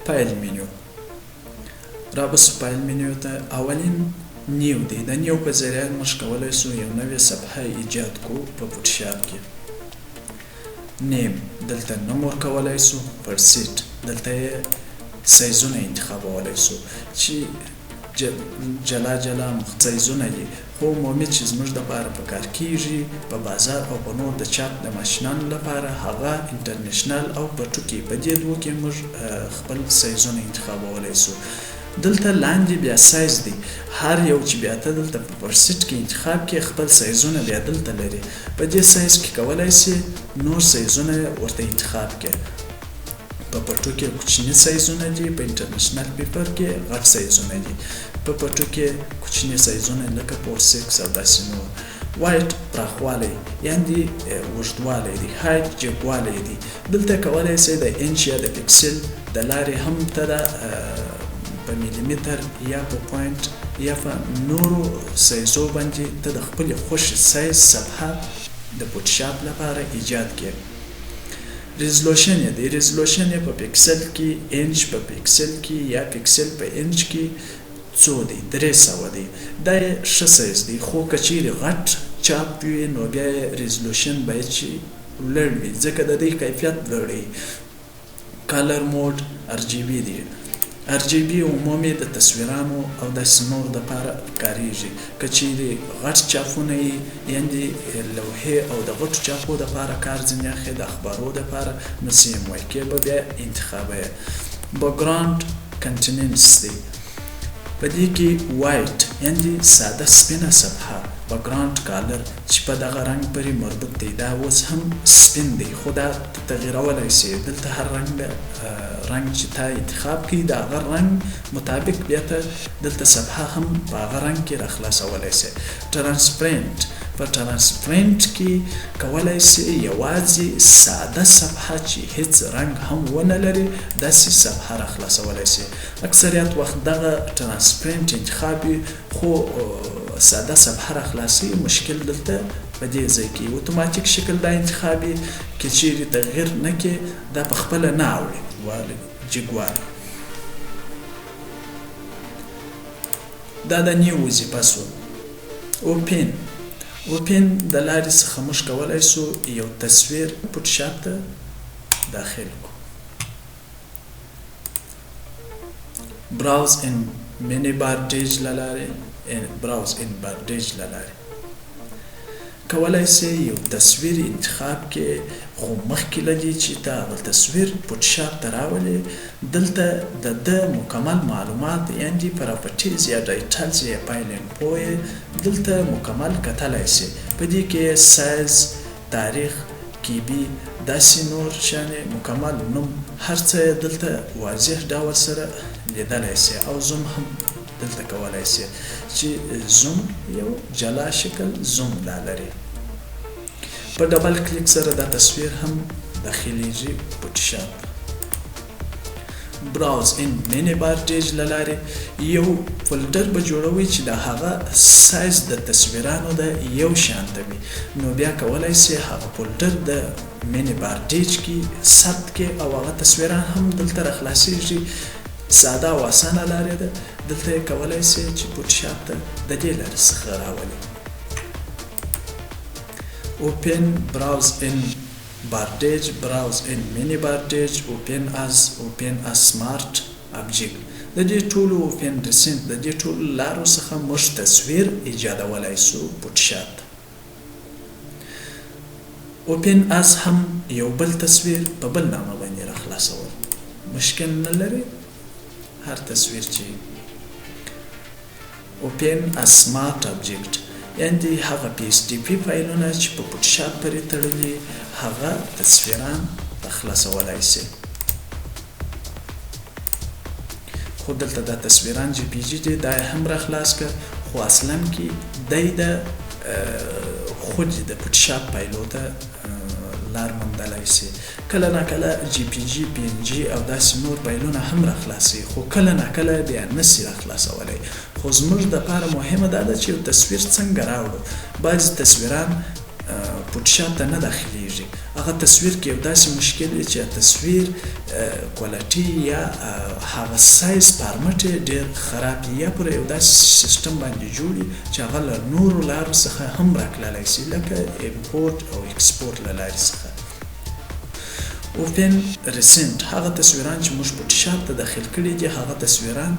فایل منیو. رابسو فایل منیو ته اولین نیو دی. د نیو په ذریعه موږ کولی سو یو نوې صفحه ایجاد کو په فوټوشاپ کې. نیم دلته نوم ورکولی سو. پرسیټ دلته یې سایزونه انتخابولی سو چې جلا جلا سایزونه دي، خو عمومي چې زموږ دپاره په کار کیږي په بازار او په نور د چاپ د ماشینانو لپاره هغه انټرنیشنل او په ټوکې په دې دوو کې موږ خپل سایزونه انتخابولی سو. دلته لاندې بیا سایز دی. هر یو چې بیا ته دلته په پرسیټ کې انتخاب کې خپل سایزونه بیا دلته لري. په دې سایز کې کولی سي نور سایزونه ورته انتخاب کې. په پټو کې کوچني سایزونه دي، په انټرنیشنل پیپر کې غټ سایزونه دي، په پټو کې کوچني سایزونه لکه فور سکس او داسې نور. وایټ پراخوالی یعنې اوږدوالی دی. هایټ جګوالی دی. دلته کولی سئ د انچ یا د پکسل د لارې هم ته د په میلیمتر یا په پوینټ یا په نورو سایزو باندې ته د خپلې خوښې سایز صفحه د فوټوشاپ لپاره ایجاد کړې. ریزولوشن یې دی. ریزولوشن یې په پکسل کې، انچ په پکسل کې یا پکسل په انچ کې څو دی؟ 300 دی. دا یې ښه سایز دی، خو که چیرې غټ چاپ وي نو بیا یې ریزولوشن باید چې لوړ وي، ځکه د دې کیفیت لوړ وي. کلر موډ RGB دی. RGB عمومي د تصویرانو او داسې نور دپاره کارېږي. که چیرې غټ چاپونه یې یعنې لوحې او د غټو چاپو دپاره کار ځینې اخلي، د اخبارو دپاره، نو CMYK به بیا انتخابوي. بکګراوند کنټیننس دی. په دې کې وایټ یعنې ساده سپینه صفحه، بکګراوند کالر چې په دغه رنګ پورې مربوط دی. دا اوس هم سپین دی، خو دا تغییرولی سي. دلته هر رنګ چې تا انتخاب کړي د هغه رنګ مطابق بیا ته دلته صفحه هم په هغه رنګ کې راخلاصولی سي. ټرانسپرنټ په ټرانسپرنټ کې کولی سي یوازې ساده صفحه چې هیڅ رنګ هم ونه لري داسې صفحه راخلاصولی سي. اکثریت وخت دغه ټرانسپرنټ انتخاب وي، خو ساده صفحه راخلاصي مشکل دلته په دې ځای کې اتوماتیک شکل دا انتخابي. که چیرې تغییر نه کې دا په خپله نه اوړي جګوالی. دا د نیو وظیفه سو. اوپن د لارې څخه موږ کولی سو یو تصویر فوټوشاپ ته داخل کړو. براوز ان منی بارډیج له لارې کولی سي یو تصویر انتخاب کې، خو مخکې له دې چې ته هغه تصویر فوټوشاپ ته راولې دلته د ده مکمل معلومات یعنې پراپرټیز یا ډایټلز یا فایل انفو دلته مکمل کتلی سي. په دې کې سایز، تاریخ، کیبي، داسې نور شانې مکمل نوم هر څه دلته واضح ډول سره لیدلی سي. او زوم هم دلته کولی سي چې زوم یو جلا شکل زوم لا لري. په ډبل کلیک سره دا تصویر هم داخلیږي فوټوشاپ. براوز ان منی بارډیج له لارې یو فولډر به جوړوي چې د هغه سایز د تصویرانو د یو شانته وي. نو بیا کولی سي هغه فولډر د منی بارډیج کې ثبت کړي او هغه تصویران هم دلته راخلاصیږي. ساده او اسانه لارې ده. دلته یې کولی سي چې فوټوشاپ ته د دې لارې څخه راولي. اوپن براوز ان بارډیج، براوز ان منی بارډیج، اوپن از سمارټ ابجیکټ. د دې ټولو اوپن ریسنټ د دې ټولو لارو څخه موږ تصویر ایجادولی سو فوټوشاپ. اوپن از هم یو بل تصویر په بل نامه باندې راخلاصول مشکل نه لري. هر تصویر چې اوپن از سمارټ ابجیکټ یعنې هغه PSDP فایلونه چې په فوټوشاپ پورې تړلي هغه تصویران راخلاصولی سي. خو دلته دا تصویران JPG دي، دا یې هم راخلاص کړه، خو اصلا کې دی د خود د فوټوشاپ فایلو ته لار موندلی سي. کله ناکله JPG، PNG او داسې نور فایلونه هم راخلاصي، خو کله ناکله بیا نسي راخلاصولی. خو زموږ دپاره مهمه دا ده چې یو تصویر څنګه راوړو. بعضې تصویران فوټوشاپ ته نه داخلیږي. هغه تصویر کې یو داسې مشکل دی چې تصویر کوالټي یا هغه سایز فارمټ یې ډېر خراب دی، یا پر یو داسې سیستم باندې جوړ وي چې هغه له نورو لارو څخه هم راکړلی شي، لکه امپورټ او ایکسپورټ له لارې څخه. اوپن ریسنټ هغه تصویران چې موږ فوټوشاپ ته داخل کړي دي، هغه تصویران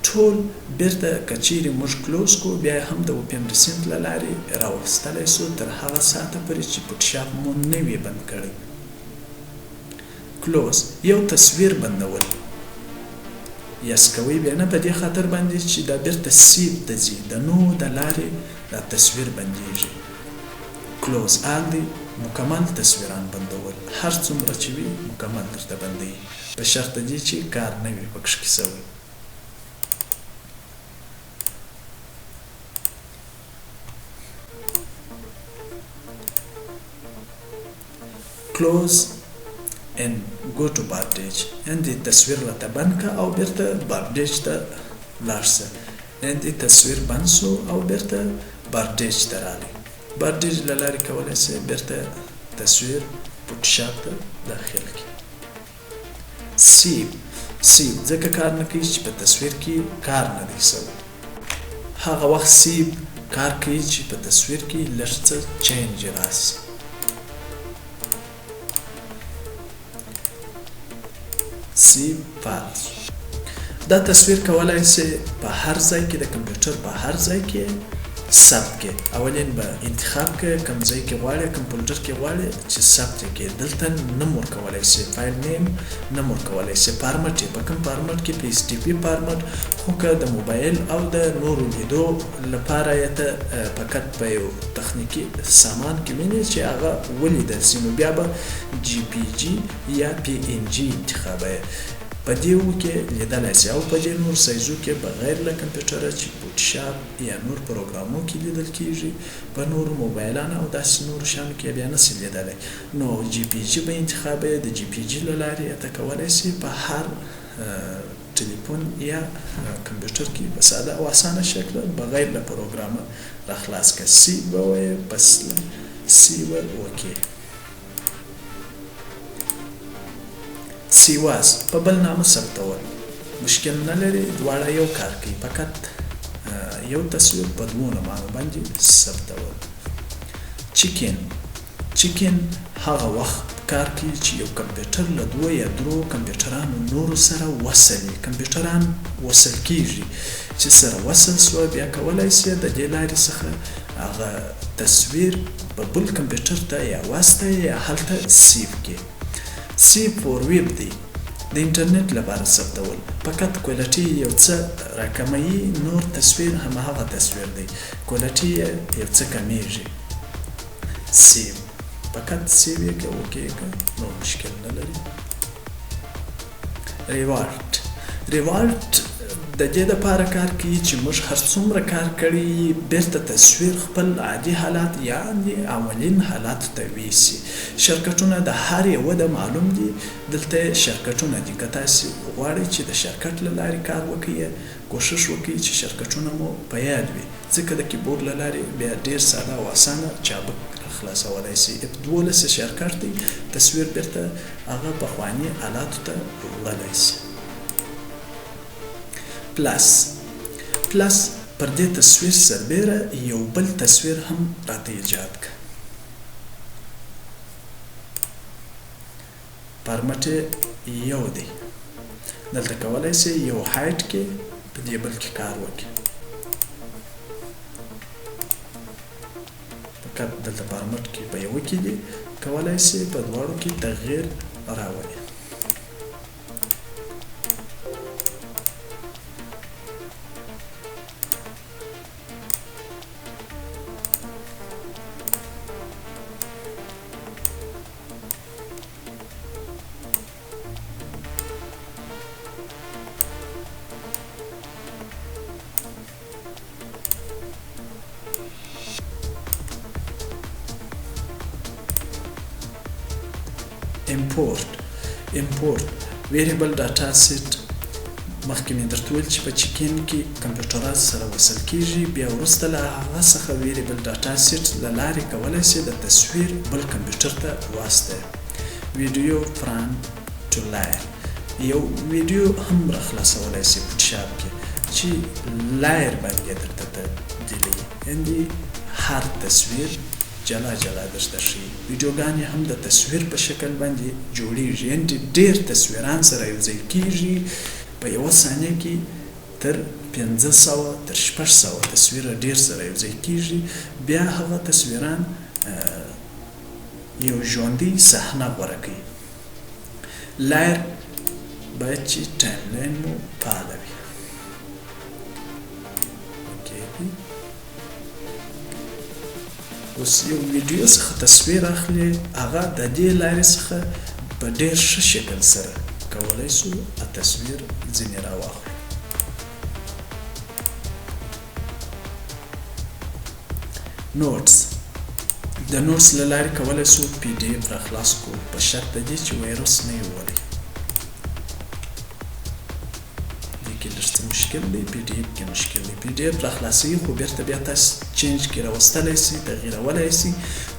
ټول بیرته که چیرې موږ کلوز کړو بیا هم د اوپن ریسنټ له لارې راوستلی سو تر هغه ساعته پورې چې فوټوشاپ مو نه وي بند کړی. کلوز یو تصویر بندول، یس کوئ بیا نه په دې خاطر باندې چې دا بیرته سیب ته ځي، د نو د لارې دا تصویر بندېږي. کلوز آل دی مکمل تصویران بندول، هر څومره چې وي مکمل درته بندوي، په شرط دی چې کار نه وي پکښ کې سوی. کلوز and go to باردیج، یعنې تصویر راته بند که او بیرته باردیج ته لاړ شه، یعنې تصویر بند سو او بیرته باردیج ته راغلی. باردیج له لارې کولی شئ بیرته تصویر فوټوشاپ ته داخل کړي. سیو ځکه کار نه کوي چې په تصویر کې کار نه دی سوی، هغه وخت سیو کار کوي چې په تصویر کې لږ څه چینج راسي. سیو فایل دا تصویر کولی شئ په هر ځای کې د کمپیوټر په هر ځای کې ثبت کې. اولین به انتخاب کې کوم ځای کې غواړئ، کوم فولډر کې غواړئ چې ثبت کې. دلته نوم ورکولی شئ، فایل نیم نوم ورکولی شئ. فارمټ یې په کوم فارمټ کې، پی ایس ټي پي فارمټ، خو که د موبایل او د نورو لیدو لپاره یې ته فقط په یو تخنیکي سامان کې وینئ چې هغه ولیدل شي، نو بیا به جی پی جي یا پی ان جي انتخابوئ. په دې کې لیدلی شي، او په دې نور سایزو کې بغیر له کمپیوټره چې فوټوشاپ یا نور پروګرامو کې لیدل کیږي، په نورو موبایلانو او داسې نورو شیانو کې بیا نشي لیدلی. نو جی پی جي به انتخابوئ، د جی پی جي له لارې ته کولی شي په هر تلیفون یا کمپیوټر کې په ساده او اسانه شکل بغیر له پروګرامه راخلاص کړئ. سی به ووایئ، بس سی به اوکې. سیواز په بل نامه ثبتول مشکل نه لري، دواړه یو کار کوي، فقط یو تصویر په دوو نومانو باندې ثبتول. چیکن هغه وخت کار کوي چې یو کمپیوټر له دوه یا درو کمپیوټرانو نورو سره وصل وي. کمپیوټران وصل کیږي، چې سره وصل سوه بیا کولی شي د دې لارې څخه هغه تصویر په بل کمپیوټر ته یا واستوي یا هلته سیو کړي. سیو فور ویب دی، د انټرنیټ لپاره ثبتول، فقط کوالټي یو څه راکموي، نور تصویر هماغه تصویر دی، کوالټي یو څه کمیږي. سیو فقط سیو یې که اوکې که نو مشکل نه لري. ریوالټ د دې دپاره کار کوي چې موږ هر څومره کار کړي بیرته تصویر خپل عادي حالات یعنې اولین حالاتو ته ویسي. شرکتونه د هر یوه د معلوم دي، دلته شرکتونه دي. که تاسې غواړئ چې د شرکت له لارې کار وکړئ، کوشش وکړئ چې شرکتونه مو په یاد وي، ځکه د کیبورډ له لارې بیا ډېر ساده او اسانه چابک خلاصولی شي. 12 شرکت دی، تصویر بیرته هغه پخواني حالاتو ته وړلی شي. پلس پر دې تصویر سربیره یو بل تصویر هم راته ایجاد که. فارمټ یو دی، دلته کولی شئ یو هایټ کې په دې بل کې کار وکړي. فقط دلته فارمټ کې په یوه کې دی، کولی شئ په دواړو کې تغییر راولئ. import variable data set مخکې مې درته ویل چې په چیکن کې کمپیوټرات سره وصل کیږي، بیا وروسته له هغه څخه ویریبل ډاټا سیټ له لارې کولی شي د تصویر بل کمپیوټر ته واستوي. ویډیو فرانټ ټو لایر، یو ویډیو هم راخلاصولی شي فوټوشاپ کې چې لایر باندې درته تبدیلوي، یعنې هر تصویر جلا جلا درته ښیي. ویډیوګانې هم د تصویر په شکل باندې جوړیږي، یعنې ډېر تصویران سره یوځای کیږي. په یوه ثانیه کې تر 500 تر 600 تصویره ډېر سره یوځای کیږي. بیا هغه تصویران یو ژوندۍ صحنه غوره کوي. لایر باید چې ټایم لاین مو فعاله وي. اوس یو ویډیو څخه تصویر اخلي، هغه د دې لارې څخه په ډېر ښه شکل سره کولی شو تصویر ځینې راواخلو. نوټس، د نوټس له لارې کولی شو پی ډي اف راخلاص کړو په شرط د دې چې وایرس نه یې ووهلی. دې کې لږ څه مشکل دی، پی ډي اف کې مشکل دی. پی ډي اف راخلاصوي خو بیرته بیا تاسو چینج کې راوستلی شي، تغییرولی شي،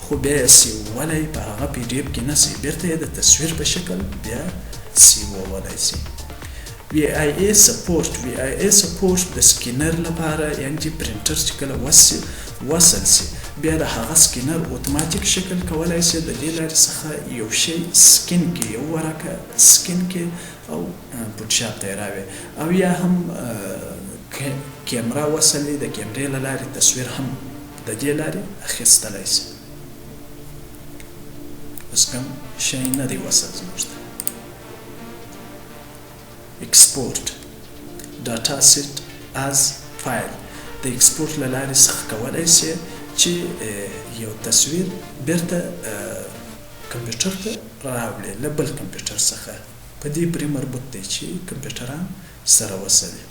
خو بیا یې سیوولی په هغه پی ډي اف کې نه شي، بیرته یې د تصویر په شکل بیا سیوولی شي. وی آی ای سپورټ، وی آی ای سپورټ د سکینر لپاره، یعنې چې پرنټر چې کله وصل شي بیا د هغه سکینر اتوماتیک شکل کولی شي د دې لارې څخه یو شی سکین کې، یو ورقه سکین کې او فوټوشاپ ته یې راوړي، او یا هم کیمرا وصل وي، د کیمرې له لارې تصویر هم د دې لارې اخیستلی شي. اوس کوم شی نه دی وصل زموږ ته. ایکسپورټ ډاټا سیټ از فایل، د ایکسپورټ له لارې څخه کولی شي چې یو تصویر بیرته کمپیوټر ته راوړي له بل کمپیوټر څخه. په دې پورې مربوط دی چې کمپیوټران سره وصل وي.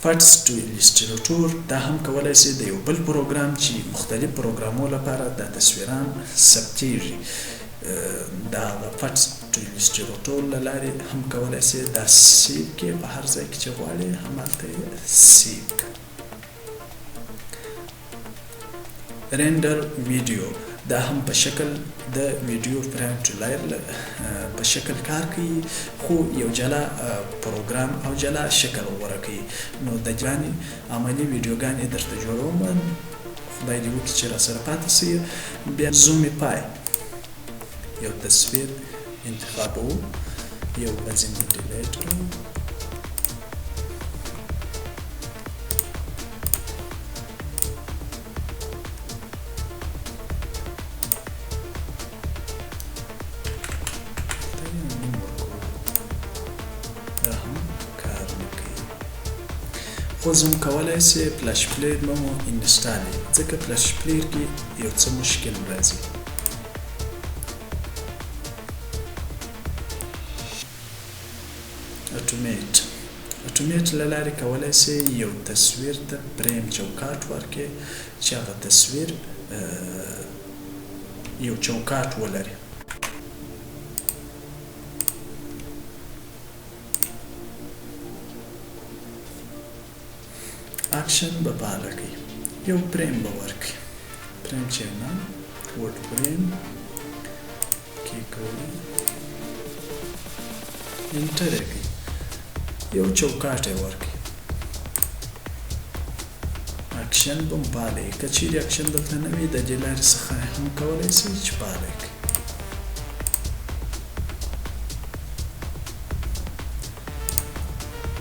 فاټس ټو ایلسټریټور، دا هم کولی شي د یو بل پروګرام چې مختلف پروګرامو لپاره د تصویران ثبتیږي، دا فاټس ټو ایلسټریټور له لارې هم کولی شي دا سیو کې په هر ځای کې چې غواړي همالته یې سیو کړي. رینډر ویډیو، دا هم په شکل د ویډیو فریم ټو لایر په شکل کار کوي، خو یو جلا پروګرام او جلا شکل غوره کوي. نو د جانې عملي ویډیوګانې درته جوړوم، خدای دې وکړي چې راسره پاتې شئ. بیا زومي پای، یو تصویر انتخابوو، یو لازمي ډیلیټ کړو، خو زوم کولی شي فلاش پلیر مو انسټال وي، ځکه فلاش پلیر کې یو څه مشکل راځي. اټومیټ له لارې کولی شي یو تصویر ته فریم چوکاټ ورکړي چې هغه تصویر یو چوکاټ ولري. اکشن به فعاله کوي، یو فریم به ورکړي، فریم چې نه ورډ فریم کې کوي، انټر یې کوي، یو چوکاټ یې ورکړي، اکشن به فعاله وي. که چیرې اکشن دلته نه وي، د دې لارې څخه هم کولی شي چې فعاله کړي.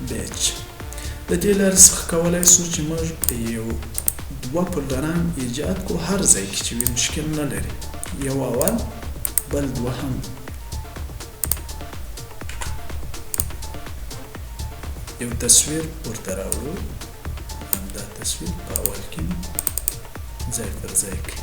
بیچ، د دې لارې څخه کولی شو چې موږ یو دوه فولډران ایجاد کړو، هر ځای کې چې وي مشکل نه لري، یو اول بل دوهم. یو تصویر ورته راوړو، همدا تصویر په اول کې ځای پر ځای کړي.